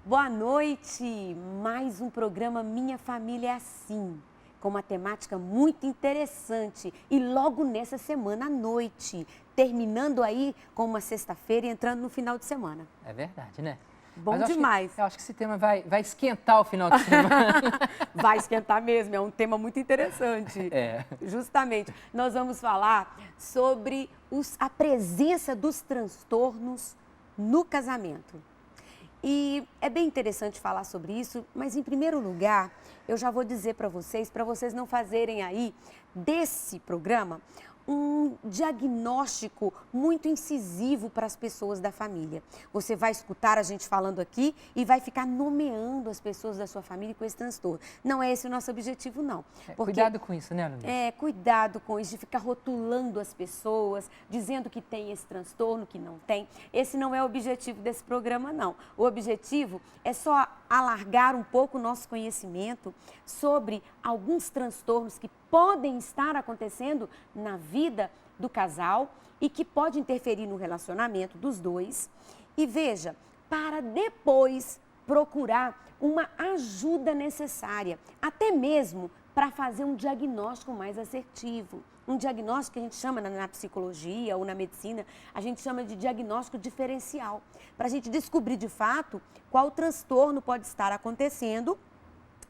Boa noite! Mais um programa Minha Família é Assim, com uma temática muito interessante e logo nessa semana à noite, terminando aí com uma sexta-feira e entrando no final de semana. É verdade, né? Bom Mas demais! Eu acho que esse tema vai esquentar o final de semana. Vai esquentar mesmo, é um tema muito interessante. É. Justamente, nós vamos falar sobre a presença dos transtornos no casamento. E é bem interessante falar sobre isso, mas em primeiro lugar, eu já vou dizer para vocês não fazerem aí desse programa um diagnóstico muito incisivo para as pessoas da família. Você vai escutar a gente falando aqui e vai ficar nomeando as pessoas da sua família com esse transtorno. Não é esse o nosso objetivo, não. Cuidado com isso, né, Luísa? Cuidado com isso, de ficar rotulando as pessoas, dizendo que tem esse transtorno, que não tem. Esse não é o objetivo desse programa, não. O objetivo é só alargar um pouco o nosso conhecimento sobre alguns transtornos que podem estar acontecendo na vida do casal e que pode interferir no relacionamento dos dois. E veja, para depois procurar uma ajuda necessária, até mesmo para fazer um diagnóstico mais assertivo. Um diagnóstico que a gente chama na psicologia ou na medicina, a gente chama de diagnóstico diferencial, para a gente descobrir de fato qual transtorno pode estar acontecendo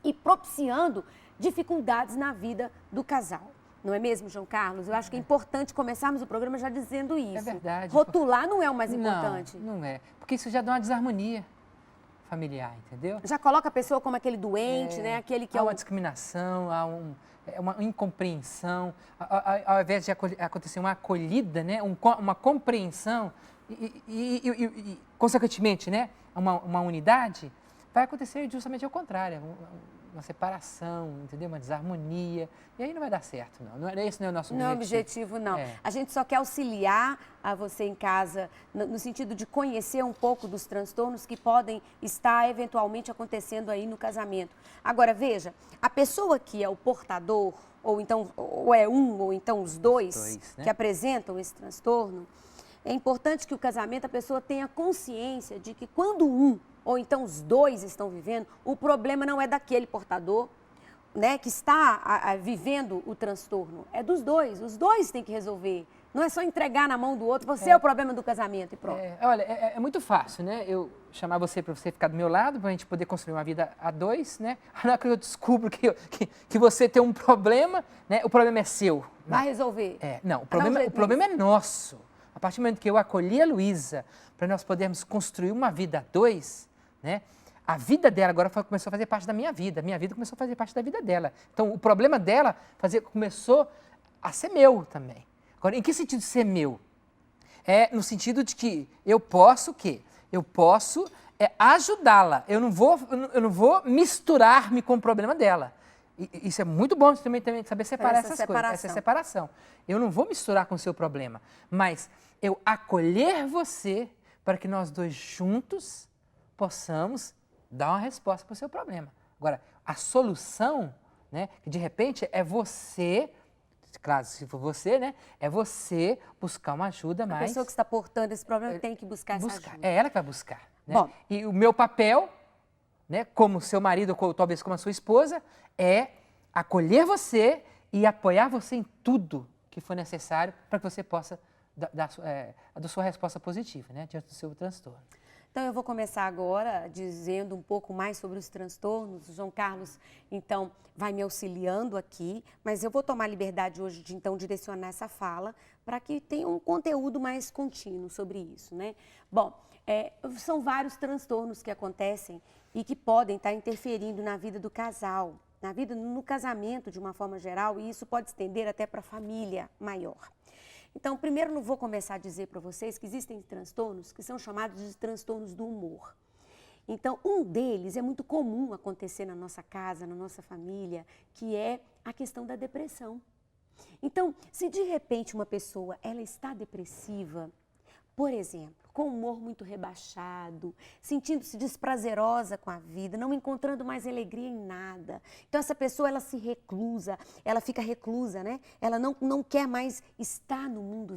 e propiciando dificuldades na vida do casal. Não é mesmo, João Carlos? Eu acho que é importante começarmos o programa já dizendo isso. É verdade. Rotular não é o mais importante. Não é. Porque isso já dá uma desarmonia familiar, entendeu? Já coloca a pessoa como aquele doente, né? Aquele que há uma discriminação, há uma incompreensão. Ao invés de acontecer uma acolhida, né? Uma compreensão e consequentemente, né? Uma unidade, vai acontecer justamente ao contrário. Uma separação, entendeu? Uma desarmonia. E aí não vai dar certo, não. Esse não é o nosso objetivo. Não é o objetivo, não. A gente só quer auxiliar a você em casa no sentido de conhecer um pouco dos transtornos que podem estar eventualmente acontecendo aí no casamento. Agora, veja, a pessoa que é o portador, ou é um, ou então os dois né? que apresentam esse transtorno, é importante que o casamento, a pessoa tenha consciência de que quando um ou então os dois estão vivendo, o problema não é daquele portador, né, que está vivendo o transtorno. É dos dois, os dois têm que resolver. Não é só entregar na mão do outro, você é o problema do casamento e pronto. Olha, é muito fácil, né? Eu chamar você para você ficar do meu lado, para a gente poder construir uma vida a dois, né? Na hora que eu descubro que você tem um problema, né? O problema é seu. Vai resolver. Não, o problema é nosso. A partir do momento que eu acolhi a Luísa, para nós podermos construir uma vida a dois, né? A vida dela agora começou a fazer parte da minha vida começou a fazer parte da vida dela. Então, o problema dela começou a ser meu também. Agora, em que sentido ser meu? É no sentido de que eu posso o quê? Eu posso ajudá-la. Eu não vou misturar-me com o problema dela. E isso é muito bom também saber separar essas coisas. Essa separação. Eu não vou misturar com o seu problema, mas eu acolher você para que nós dois juntos possamos dar uma resposta para o seu problema. Agora, a solução, né, que de repente é você, claro, se for você, né, é você buscar uma ajuda mais... A pessoa que está portando esse problema tem que buscar essa ajuda. É ela que vai buscar. Né? Bom, e o meu papel, né, como seu marido ou talvez como a sua esposa, é acolher você e apoiar você em tudo que for necessário para que você possa dar a sua resposta positiva, né, diante do seu transtorno. Então, eu vou começar agora dizendo um pouco mais sobre os transtornos. O João Carlos, então, vai me auxiliando aqui, mas eu vou tomar a liberdade hoje de, então, direcionar essa fala para que tenha um conteúdo mais contínuo sobre isso, né? Bom, são vários transtornos que acontecem e que podem estar interferindo na vida do casal, no casamento de uma forma geral, e isso pode estender até para a família maior. Então, primeiro eu vou começar a dizer para vocês que existem transtornos que são chamados de transtornos do humor. Então, um deles é muito comum acontecer na nossa casa, na nossa família, que é a questão da depressão. Então, se de repente uma pessoa ela está depressiva, por exemplo, com humor muito rebaixado, sentindo-se desprazerosa com a vida, não encontrando mais alegria em nada. Então essa pessoa, ela se reclusa, ela fica reclusa, né? Ela não quer mais estar no mundo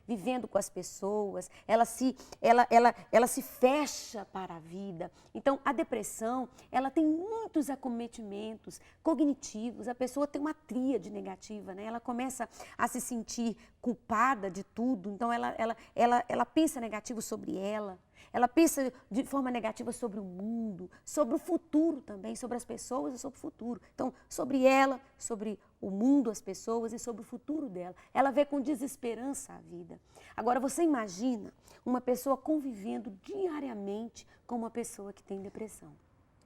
vivendo com as pessoas, ela se fecha para a vida. Então a depressão, ela tem muitos acometimentos cognitivos, a pessoa tem uma tríade negativa, né? Ela começa a se sentir culpada de tudo, então ela pensa negativo sobre ela pensa de forma negativa sobre o mundo, sobre o futuro também, sobre as pessoas e sobre o futuro. Então, sobre ela, sobre o mundo, as pessoas e sobre o futuro dela. Ela vê com desesperança a vida. Agora, você imagina uma pessoa convivendo diariamente com uma pessoa que tem depressão.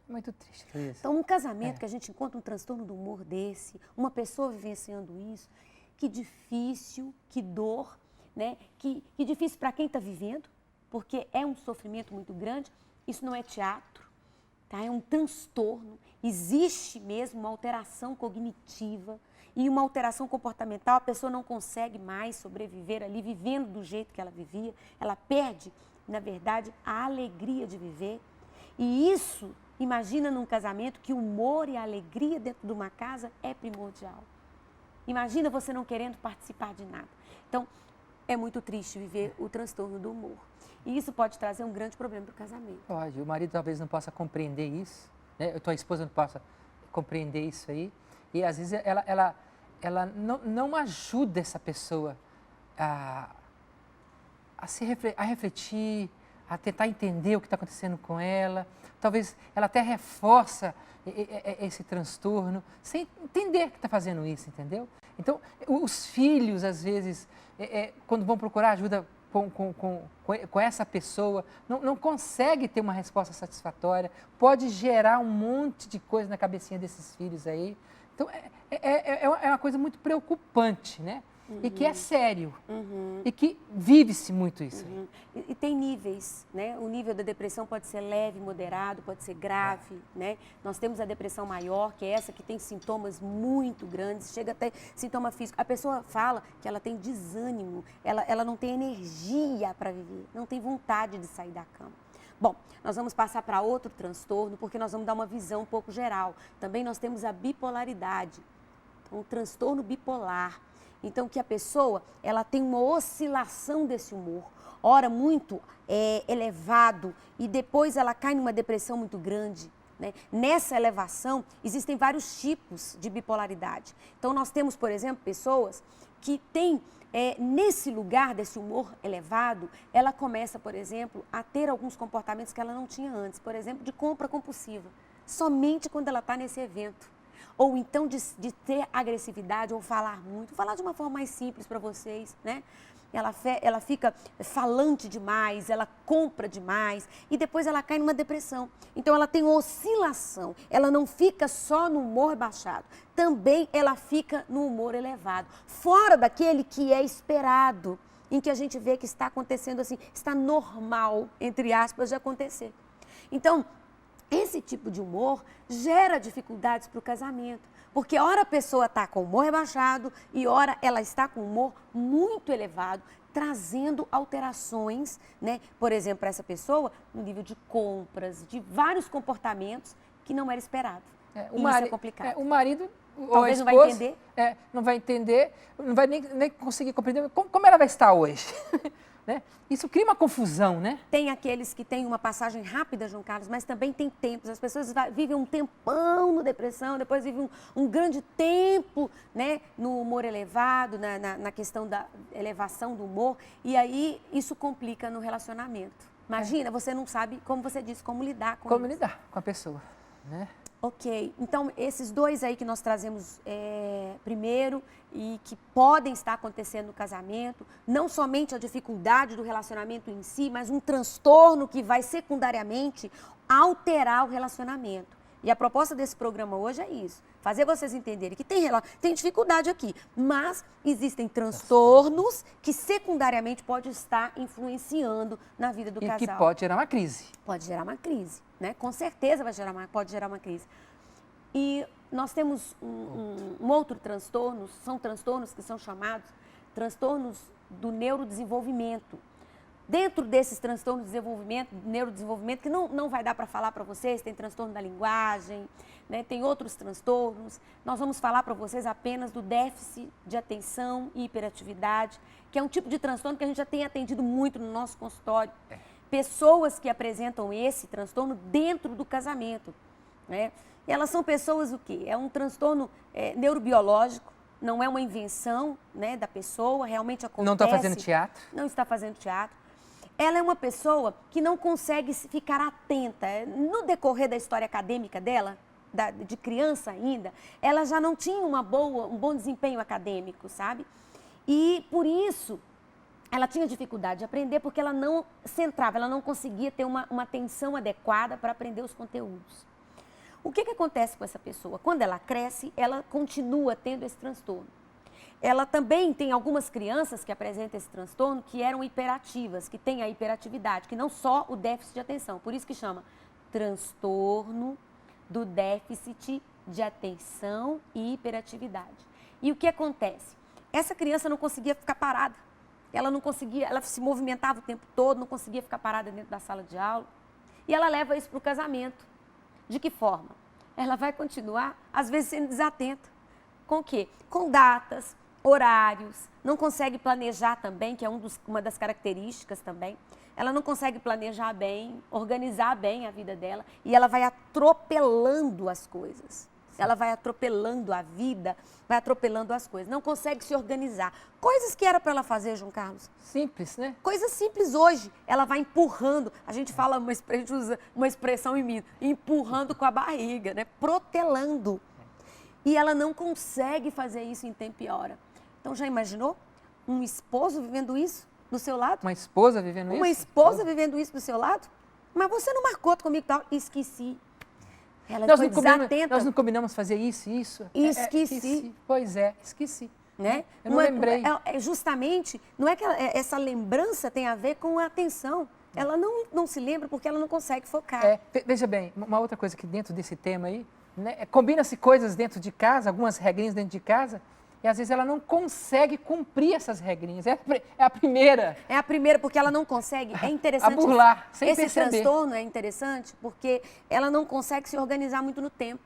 Muito triste, Luísa. Então, um casamento que a gente encontra um transtorno do humor desse, uma pessoa vivenciando isso, que difícil, que dor, né? Que difícil para quem está vivendo, porque é um sofrimento muito grande. Isso não é teatro, tá? É um transtorno. Existe mesmo uma alteração cognitiva e uma alteração comportamental. A pessoa não consegue mais sobreviver ali, vivendo do jeito que ela vivia. Ela perde, na verdade, a alegria de viver. E isso, imagina num casamento que o humor e a alegria dentro de uma casa é primordial. Imagina você não querendo participar de nada. Então, é muito triste viver o transtorno do humor. E isso pode trazer um grande problema para o casamento. Pode. O marido talvez não possa compreender isso, né? A tua esposa não possa compreender isso aí. E às vezes ela não ajuda essa pessoa a refletir, a tentar entender o que está acontecendo com ela. Talvez ela até reforça esse transtorno, sem entender que está fazendo isso, entendeu? Então, os filhos, às vezes, quando vão procurar ajuda com essa pessoa, não consegue ter uma resposta satisfatória, pode gerar um monte de coisa na cabecinha desses filhos aí. Então, é uma coisa muito preocupante, né? E que é sério, e que vive-se muito isso. E tem níveis, né? O nível da depressão pode ser leve, moderado, pode ser grave, né? Nós temos a depressão maior, que é essa que tem sintomas muito grandes, chega até sintoma físico. A pessoa fala que ela tem desânimo, ela não tem energia para viver, não tem vontade de sair da cama. Bom, nós vamos passar para outro transtorno, porque nós vamos dar uma visão um pouco geral. Também nós temos a bipolaridade, então, o transtorno bipolar. Então, que a pessoa, ela tem uma oscilação desse humor, ora muito elevado, e depois ela cai numa depressão muito grande, né? Nessa elevação, existem vários tipos de bipolaridade. Então, nós temos, por exemplo, pessoas que têm, nesse lugar desse humor elevado, ela começa, por exemplo, a ter alguns comportamentos que ela não tinha antes, por exemplo, de compra compulsiva, somente quando ela está nesse evento. Ou então de ter agressividade ou falar muito. Vou falar de uma forma mais simples para vocês, né? Ela fica falante demais, ela compra demais e depois ela cai numa depressão. Então ela tem uma oscilação, ela não fica só no humor baixado, também ela fica no humor elevado, fora daquele que é esperado, em que a gente vê que está acontecendo assim, está normal, entre aspas, de acontecer. Então, esse tipo de humor gera dificuldades para o casamento, porque ora a pessoa está com o humor rebaixado e ora ela está com o humor muito elevado, trazendo alterações, né? Por exemplo, para essa pessoa, no nível de compras, de vários comportamentos que não era esperado. Isso é complicado. O marido talvez ou a esposa, não vai entender, não vai nem conseguir compreender como ela vai estar hoje. Né? Isso cria uma confusão, né? Tem aqueles que têm uma passagem rápida, João Carlos, mas também tem tempos. As pessoas vivem um tempão no depressão, depois vivem um grande tempo, né, no humor elevado, na questão da elevação do humor, e aí isso complica no relacionamento. Imagina, você não sabe, como você disse, como lidar com isso. Como lidar com a pessoa, né? Ok, então esses dois aí que nós trazemos primeiro e que podem estar acontecendo no casamento, não somente a dificuldade do relacionamento em si, mas um transtorno que vai secundariamente alterar o relacionamento. E a proposta desse programa hoje é isso, fazer vocês entenderem que tem dificuldade aqui, mas existem transtornos que secundariamente podem estar influenciando na vida do casal. E que pode gerar uma crise. Pode gerar uma crise, né? Com certeza pode gerar uma crise. E nós temos um outro transtorno, são transtornos que são chamados transtornos do neurodesenvolvimento, Dentro desses transtornos de desenvolvimento, neurodesenvolvimento, que não vai dar para falar para vocês, tem transtorno da linguagem, né, tem outros transtornos. Nós vamos falar para vocês apenas do déficit de atenção e hiperatividade, que é um tipo de transtorno que a gente já tem atendido muito no nosso consultório. Pessoas que apresentam esse transtorno dentro do casamento, né? E elas são pessoas o quê? É um transtorno neurobiológico, não é uma invenção, né, da pessoa, realmente acontece. Não está fazendo teatro? Não está fazendo teatro. Ela é uma pessoa que não consegue ficar atenta. No decorrer da história acadêmica dela, de criança ainda, ela já não tinha um bom desempenho acadêmico, sabe? E por isso, ela tinha dificuldade de aprender porque ela não centrava, ela não conseguia ter uma atenção adequada para aprender os conteúdos. O que acontece com essa pessoa? Quando ela cresce, ela continua tendo esse transtorno. Ela também tem algumas crianças que apresentam esse transtorno que eram hiperativas, que têm a hiperatividade, que não só o déficit de atenção. Por isso que chama transtorno do déficit de atenção e hiperatividade. E o que acontece? Essa criança não conseguia ficar parada. Ela não conseguia, ela se movimentava o tempo todo, não conseguia ficar parada dentro da sala de aula. E ela leva isso para o casamento. De que forma? Ela vai continuar, às vezes, sendo desatenta. Com o quê? Com datas, horários, não consegue planejar também, que é uma das características também. Ela não consegue planejar bem, organizar bem a vida dela e ela vai atropelando as coisas. Ela vai atropelando a vida, vai atropelando as coisas. Não consegue se organizar. Coisas que era para ela fazer, João Carlos. Simples, né? Coisas simples hoje. Ela vai empurrando. A gente usa uma expressão em mim, empurrando com a barriga, né? Protelando. E ela não consegue fazer isso em tempo e hora. Então, já imaginou um esposo vivendo isso do seu lado? Uma esposa vivendo isso? Uma esposa vivendo isso do seu lado? Mas você não marcou comigo tal? Esqueci. Ela foi desatenta. Nós não combinamos fazer isso. Esqueci. Pois é, esqueci. Né? Eu não lembrei. Justamente, não é que essa lembrança tem a ver com a atenção. Ela não se lembra porque ela não consegue focar. Veja bem, uma outra coisa que dentro desse tema aí, né, combina-se coisas dentro de casa, algumas regrinhas dentro de casa, e às vezes ela não consegue cumprir essas regrinhas. É a primeira. É a primeira, porque ela não consegue. É interessante. A burlar, sem perceber. Esse transtorno é interessante porque ela não consegue se organizar muito no tempo,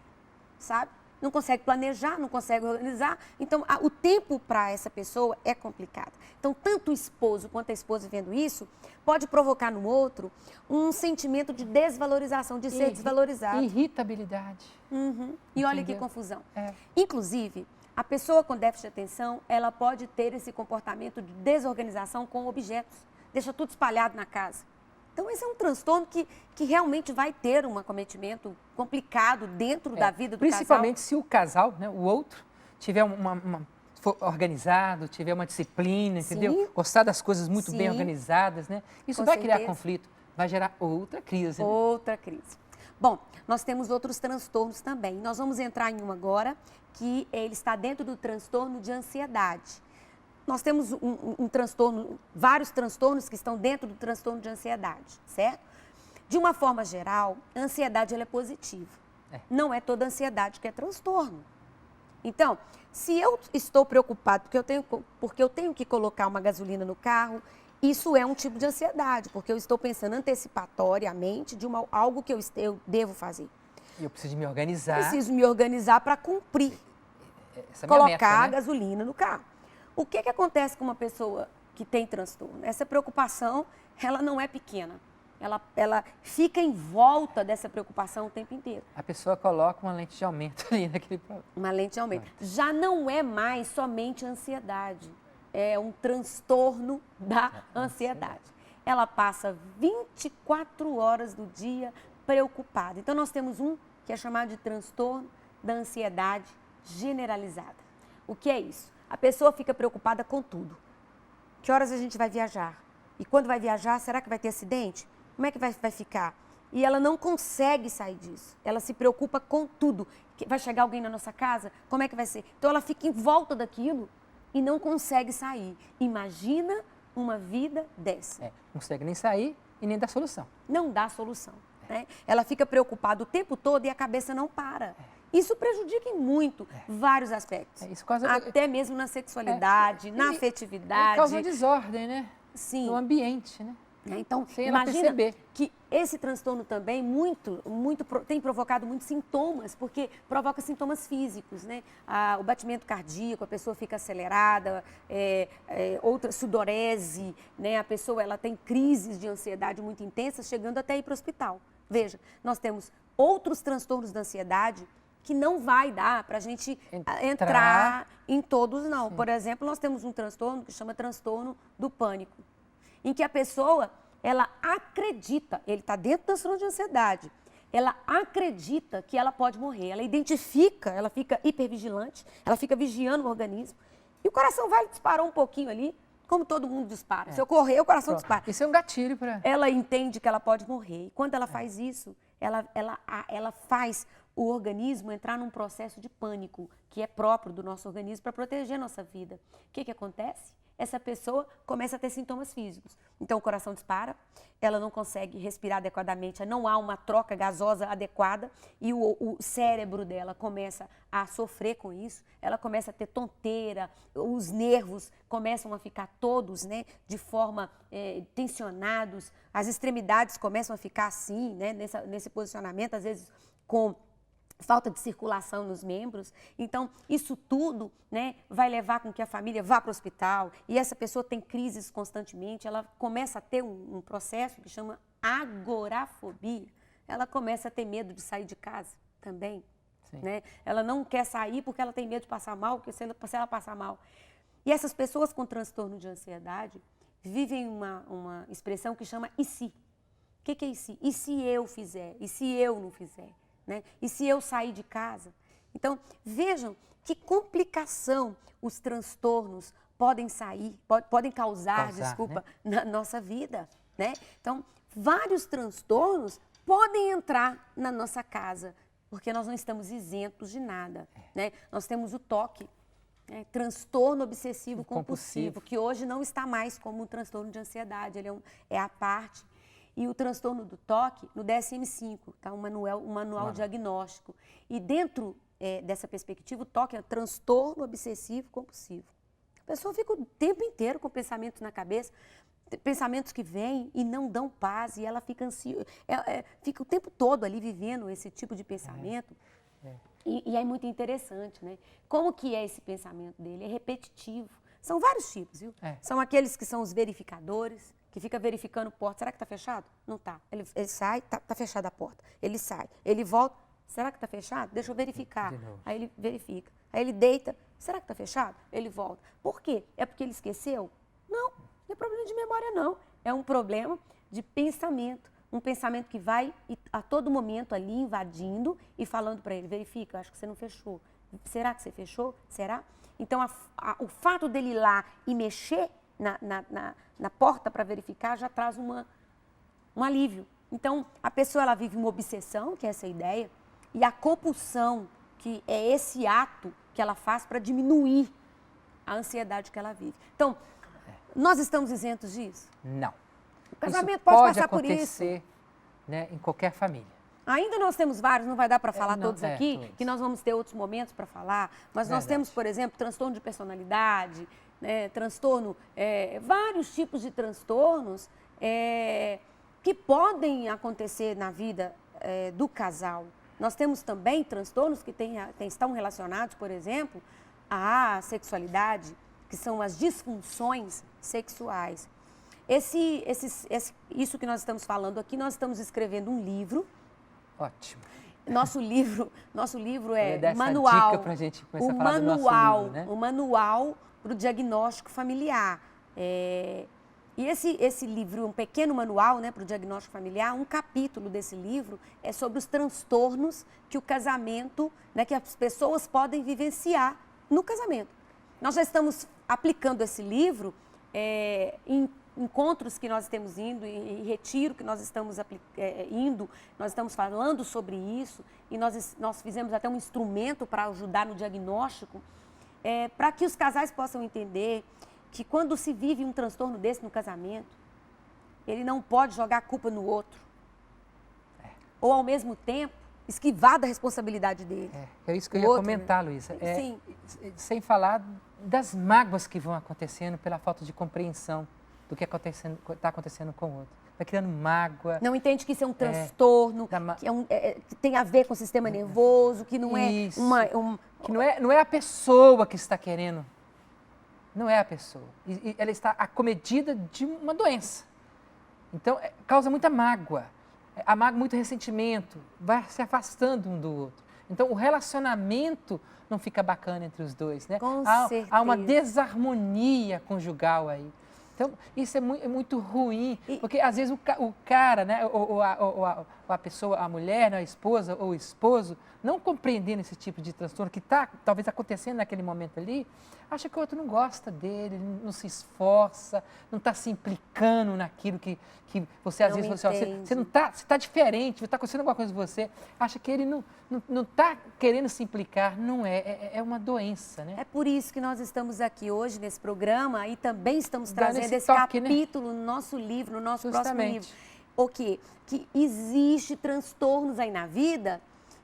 sabe? Não consegue planejar, não consegue organizar. Então, o tempo para essa pessoa é complicado. Então, tanto o esposo quanto a esposa vendo isso, pode provocar no outro um sentimento de desvalorização, de ser desvalorizado. Irritabilidade. E olha que confusão. Inclusive, a pessoa com déficit de atenção, ela pode ter esse comportamento de desorganização com objetos. Deixa tudo espalhado na casa. Então, esse é um transtorno que realmente vai ter um acometimento complicado dentro da vida do principalmente casal. se o casal, né, o outro, tiver for organizado, tiver uma disciplina, entendeu? Gostar das coisas muito bem organizadas, né? Isso vai criar conflito, vai gerar outra crise. Né? Outra crise. Bom, nós temos outros transtornos também. Nós vamos entrar em um agora, que ele está dentro do transtorno de ansiedade. Nós temos um transtorno, vários transtornos que estão dentro do transtorno de ansiedade, certo? De uma forma geral, a ansiedade ela é positiva. Não é toda ansiedade que é transtorno. Então, se eu estou preocupado porque eu tenho que colocar uma gasolina no carro, isso é um tipo de ansiedade, porque eu estou pensando antecipatoriamente de algo que eu devo fazer. E eu preciso me organizar. Preciso me organizar para cumprir, colocar a gasolina no carro. O que acontece com uma pessoa que tem transtorno? Essa preocupação, ela não é pequena. Ela fica em volta dessa preocupação o tempo inteiro. A pessoa coloca uma lente de aumento ali naquele problema. Uma lente de aumento. Já não é mais somente ansiedade. É um transtorno da ansiedade. Ela passa 24 horas do dia preocupada. Então, nós temos um que é chamado de transtorno da ansiedade generalizada. O que é isso? A pessoa fica preocupada com tudo. Que horas a gente vai viajar? E quando vai viajar, será que vai ter acidente? Como é que vai ficar? E ela não consegue sair disso. Ela se preocupa com tudo. Vai chegar alguém na nossa casa? Como é que vai ser? Então, ela fica em volta daquilo e não consegue sair. Imagina uma vida dessa. Não consegue nem sair e nem dar solução. Não dá solução. Né? Ela fica preocupada o tempo todo e a cabeça não para. Isso prejudica em muito vários aspectos. Isso causa... Até mesmo na sexualidade, na afetividade. Causa desordem, né? Sim. No ambiente, né? Então, sem ela imagina perceber. que esse transtorno também tem provocado muitos sintomas, porque provoca sintomas físicos, né? O batimento cardíaco, a pessoa fica acelerada, outra sudorese, né? A pessoa ela tem crises de ansiedade muito intensas, chegando até ir para o hospital. Veja, nós temos outros transtornos da ansiedade que não vai dar para a gente entrar em todos, não. Sim. Por exemplo, nós temos um transtorno que chama transtorno do pânico, em que a pessoa, ela acredita, ele está dentro do transtorno de ansiedade, ela acredita que ela pode morrer, ela identifica, ela fica hipervigilante, ela fica vigiando o organismo, e o coração vai disparar um pouquinho ali, como todo mundo dispara. Se eu correr, o coração dispara. Isso é um gatilho para... Ela entende que ela pode morrer, e quando ela faz isso, ela faz o organismo entrar num processo de pânico, que é próprio do nosso organismo para proteger a nossa vida. O que acontece? Essa pessoa começa a ter sintomas físicos. Então, o coração dispara, ela não consegue respirar adequadamente, não há uma troca gasosa adequada e o cérebro dela começa a sofrer com isso, ela começa a ter tonteira, os nervos começam a ficar todos, né, de forma tensionados, as extremidades começam a ficar assim, né, nesse posicionamento, às vezes com falta de circulação nos membros. Então, isso tudo, né, vai levar com que a família vá para o hospital e essa pessoa tem crises constantemente, ela começa a ter um processo que chama agorafobia. Ela começa a ter medo de sair de casa também. Né? Ela não quer sair porque ela tem medo de passar mal, porque se ela passar mal. E essas pessoas com transtorno de ansiedade vivem uma expressão que chama e se. O que é e se? E se eu fizer? E se eu não fizer? Né? E se eu sair de casa? Então, vejam que complicação os transtornos podem causar, desculpa, né? Na nossa vida. Né? Então, vários transtornos podem entrar na nossa casa, porque nós não estamos isentos de nada. Né? Nós temos o TOC, né? Transtorno obsessivo compulsivo, que hoje não está mais como um transtorno de ansiedade, ele é a parte. E o transtorno do TOC, no DSM-5, tá? Um manual diagnóstico. E dentro dessa perspectiva, o TOC é transtorno obsessivo compulsivo. A pessoa fica o tempo inteiro com pensamentos na cabeça, pensamentos que vêm e não dão paz, e ela fica ansiosa, fica o tempo todo ali vivendo esse tipo de pensamento. E é muito interessante, né? Como que é esse pensamento dele? É repetitivo. São vários tipos, viu? São aqueles que são os verificadores, que fica verificando porta. Será que está fechado? Não está. Ele sai, tá fechada a porta. Ele sai, ele volta. Será que está fechado? Deixa eu verificar. Aí ele verifica. Aí ele deita. Será que está fechado? Ele volta. Por quê? É porque ele esqueceu? Não é problema de memória, não. É um problema de pensamento. Um pensamento que vai a todo momento ali invadindo e falando para ele, verifica, acho que você não fechou. Será que você fechou? Será? Então, o fato dele ir lá e mexer na porta para verificar já traz um alívio. Então, a pessoa ela vive uma obsessão, que é essa ideia, e a compulsão, que é esse ato que ela faz para diminuir a ansiedade que ela vive. Então, nós estamos isentos disso? Não. O casamento pode passar por isso. Pode acontecer, né, em qualquer família. Ainda nós temos vários, não vai dar para falar todos aqui, todos. Que nós vamos ter outros momentos para falar, mas nós temos, por exemplo, transtorno de personalidade, né, transtorno, vários tipos de transtornos que podem acontecer na vida do casal. Nós temos também transtornos que estão relacionados, por exemplo, à sexualidade, que são as disfunções sexuais. Isso que nós estamos falando aqui, nós estamos escrevendo um livro. Ótimo. Nosso livro é manual. Dica pra gente começar a falar do nosso livro, né? O manual para o diagnóstico familiar. E esse livro, um pequeno manual, né, para o diagnóstico familiar, um capítulo desse livro é sobre os transtornos que o casamento, né, que as pessoas podem vivenciar no casamento. Nós já estamos aplicando esse livro em encontros que nós estamos indo, em retiro que nós estamos indo, nós estamos falando sobre isso e nós fizemos até um instrumento para ajudar no diagnóstico, para que os casais possam entender que quando se vive um transtorno desse no casamento, ele não pode jogar a culpa no outro. Ou, ao mesmo tempo, esquivar da responsabilidade dele. É isso que eu ia comentar, né? Luísa. Sim. Sem falar das mágoas que vão acontecendo pela falta de compreensão. do que está acontecendo com o outro. Vai criando mágoa. Não entende que isso é um transtorno, que tem a ver com o sistema nervoso, que não é Isso. Que não é a pessoa que está querendo. Não é a pessoa. E ela está acometida de uma doença. Então, causa muita mágoa. A mágoa, muito ressentimento. Vai se afastando um do outro. Então, o relacionamento não fica bacana entre os dois, né? Com certeza. Há uma desarmonia conjugal aí. Então, isso é muito ruim, porque às vezes o cara, né, ou a pessoa, a mulher, né, a esposa ou o esposo, não compreendendo esse tipo de transtorno que está talvez acontecendo naquele momento ali, acha que o outro não gosta dele, não se esforça, não está se implicando naquilo que você às vezes você não está, você está diferente, está acontecendo alguma coisa com você, acha que ele não está querendo se implicar, não é uma doença, né? É por isso que nós estamos aqui hoje nesse programa e também estamos trazendo esse toque, capítulo no nosso livro, no nosso próximo Justamente. livro. O quê? Que existe transtornos aí na vida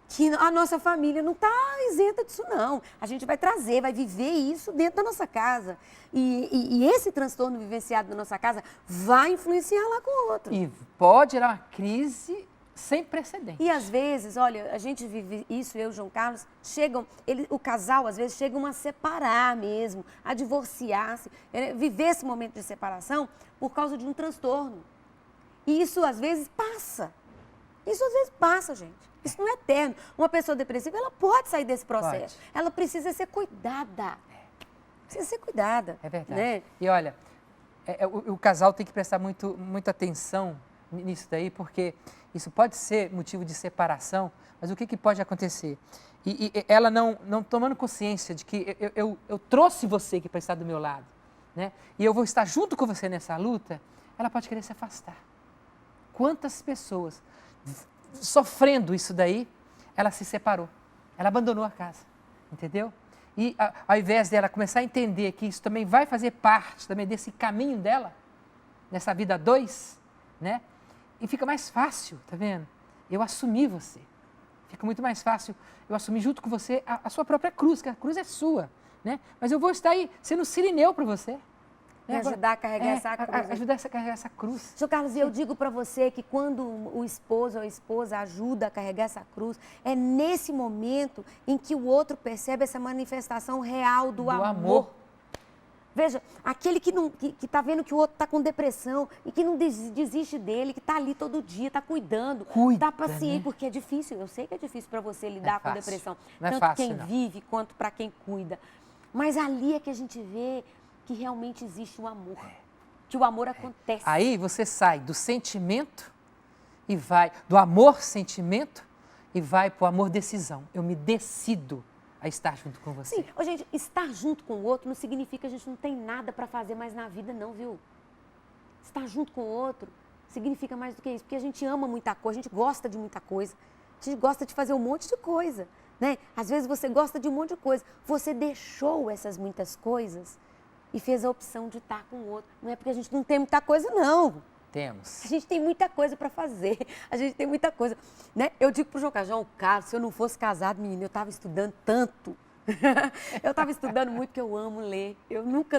que a nossa família não está isenta disso, não. A gente vai trazer, vai viver isso dentro da nossa casa. E esse transtorno vivenciado na nossa casa vai influenciar lá com o outro. E pode gerar uma crise sem precedentes. E às vezes, olha, a gente vive isso, eu e o João Carlos, o casal às vezes chegam a separar mesmo, a divorciar-se, viver esse momento de separação por causa de um transtorno. E isso às vezes passa. Isso às vezes passa, gente. Isso não é eterno. Uma pessoa depressiva, ela pode sair desse processo. Pode. Ela precisa ser cuidada. Precisa ser cuidada. É verdade. Né? E olha, o casal tem que prestar muita atenção nisso daí, porque isso pode ser motivo de separação, mas o que pode acontecer? E ela não tomando consciência de que eu trouxe você aqui para estar do meu lado, né? E eu vou estar junto com você nessa luta, ela pode querer se afastar. Quantas pessoas sofrendo isso daí, ela se separou, ela abandonou a casa, entendeu? E ao invés dela começar a entender que isso também vai fazer parte também desse caminho dela, nessa vida a dois, né? E fica mais fácil, tá vendo? Eu assumi você. Fica muito mais fácil eu assumir junto com você a sua própria cruz, que a cruz é sua, né? Mas eu vou estar aí sendo sirineu para você. Me ajudar a carregar essa cruz. Ajudar a carregar essa cruz. Seu Carlos, eu digo para você que quando o esposo ou a esposa ajuda a carregar essa cruz, é nesse momento em que o outro percebe essa manifestação real do amor. Veja, aquele que está vendo que o outro está com depressão e que não desiste dele, que está ali todo dia, está cuidando, está paciente, né? Porque é difícil, eu sei que é difícil para você lidar com depressão. Não é tanto fácil, quem vive quanto para quem cuida. Mas ali é que a gente vê que realmente existe o amor, que o amor acontece. Aí você sai do sentimento e vai, do amor-sentimento e vai para o amor-decisão. Eu me decido a estar junto com você. Sim, gente, estar junto com o outro não significa que a gente não tem nada para fazer mais na vida, não, viu? Estar junto com o outro significa mais do que isso, porque a gente ama muita coisa, a gente gosta de muita coisa, a gente gosta de fazer um monte de coisa, né? Às vezes você gosta de um monte de coisa, você deixou essas muitas coisas e fez a opção de estar com o outro. Não é porque a gente não tem muita coisa, não. Temos. A gente tem muita coisa para fazer, a gente tem muita coisa, né? Eu digo pro João Carlos, se eu não fosse casado, menino, eu estava estudando tanto. Eu estava estudando muito, porque eu amo ler. Eu nunca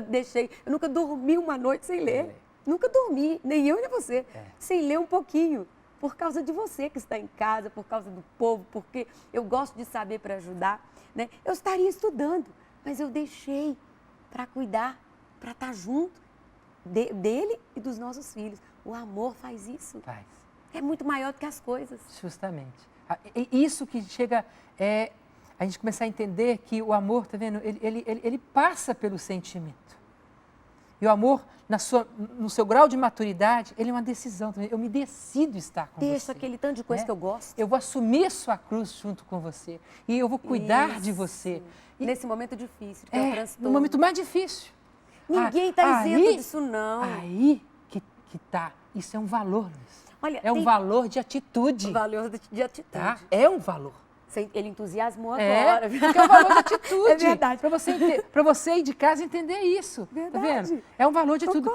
dormi uma noite sem ler. Nunca dormi, nem eu nem você, sem ler um pouquinho. Por causa de você que está em casa, por causa do povo, porque eu gosto de saber para ajudar, né? Eu estaria estudando, mas eu deixei para cuidar, para estar junto dele e dos nossos filhos. O amor faz isso. Faz. É muito maior do que as coisas. Justamente. Isso que chega a gente começar a entender que o amor, tá vendo? Ele passa pelo sentimento. E o amor, no seu grau de maturidade, ele é uma decisão também. Eu me decido estar com você. Deixa aquele tanto de coisa que eu gosto. Eu vou assumir a sua cruz junto com você. E eu vou cuidar de você. E nesse momento difícil, que é o transtorno. No momento mais difícil. Ninguém está isento disso, não. Aí que tá. Isso é um valor, Luiz. Olha, um valor de atitude. Um valor de atitude. Tá? É um valor. Ele entusiasmou agora. Porque é um valor de atitude. É verdade. Para você ir de casa entender isso. Verdade. Tá vendo? É um valor de atitude.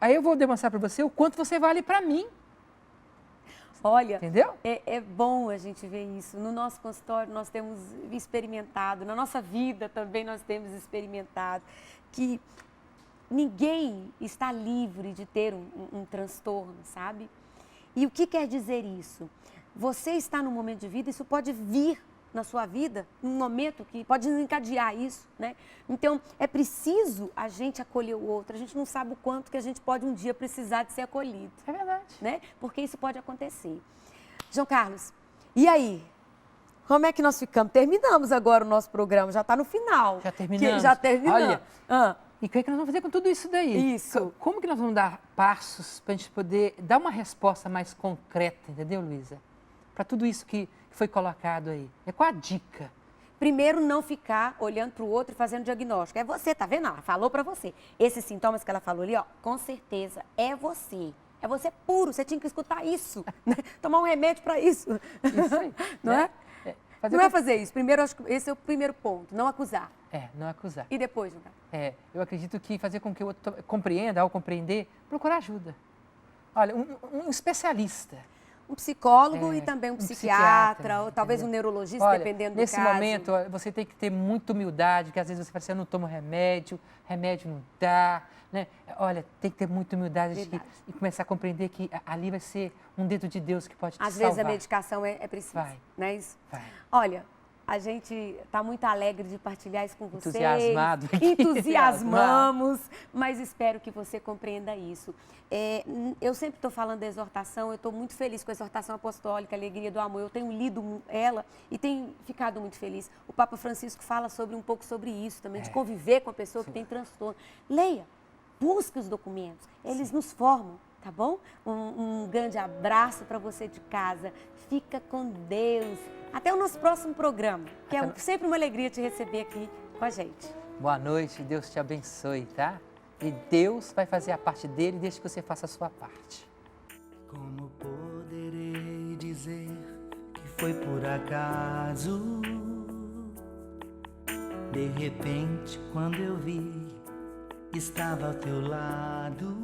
Aí eu vou demonstrar para você o quanto você vale para mim. Olha, entendeu? É bom a gente ver isso. No nosso consultório nós temos experimentado, na nossa vida também nós temos experimentado, que ninguém está livre de ter um transtorno, sabe? E o que quer dizer isso? Você está num momento de vida, isso pode vir na sua vida, num momento que pode desencadear isso, né? Então, é preciso a gente acolher o outro. A gente não sabe o quanto que a gente pode um dia precisar de ser acolhido. É verdade. Né? Porque isso pode acontecer. João Carlos, e aí? Como é que nós ficamos? Terminamos agora o nosso programa, já está no final. Já terminamos. Já terminamos. Olha, e o que é que nós vamos fazer com tudo isso daí? Isso. Como que nós vamos dar passos para a gente poder dar uma resposta mais concreta, entendeu, Luísa? Para tudo isso que foi colocado aí. É qual a dica? Primeiro, não ficar olhando para o outro e fazendo diagnóstico. É você, tá vendo? Ela falou para você. Esses sintomas que ela falou ali, ó, com certeza, é você. É você puro, você tinha que escutar isso. Né? Tomar um remédio para isso. Isso aí. Não é? Não é fazer isso. Primeiro, acho que esse é o primeiro ponto, não acusar. Não acusar. E depois, João Carlos? Eu acredito que fazer com que o outro compreenda, ao compreender, procurar ajuda. Olha, um especialista. Um psicólogo e também um psiquiatra, ou talvez um neurologista, olha, dependendo do nesse caso. Nesse momento, você tem que ter muita humildade, que às vezes você fala assim, eu não tomo remédio não dá, né? Olha, tem que ter muita humildade e começar a compreender que ali vai ser um dedo de Deus que pode te salvar. Às vezes a medicação é precisa, não é isso? Vai. Olha, a gente está muito alegre de partilhar isso com vocês. Entusiasmado. Entusiasmamos, mas espero que você compreenda isso. Eu sempre estou falando da exortação, eu estou muito feliz com a exortação apostólica, a alegria do amor. Eu tenho lido ela e tenho ficado muito feliz. O Papa Francisco fala um pouco sobre isso também, de conviver com a pessoa que tem transtorno. Leia, busque os documentos, eles nos formam, tá bom? Um grande abraço para você de casa. Fica com Deus. Até o nosso próximo programa, que é sempre uma alegria te receber aqui com a gente. Boa noite, Deus te abençoe, tá? E Deus vai fazer a parte dele, desde que você faça a sua parte. Como poderei dizer que foi por acaso? De repente, quando eu vi, estava ao teu lado.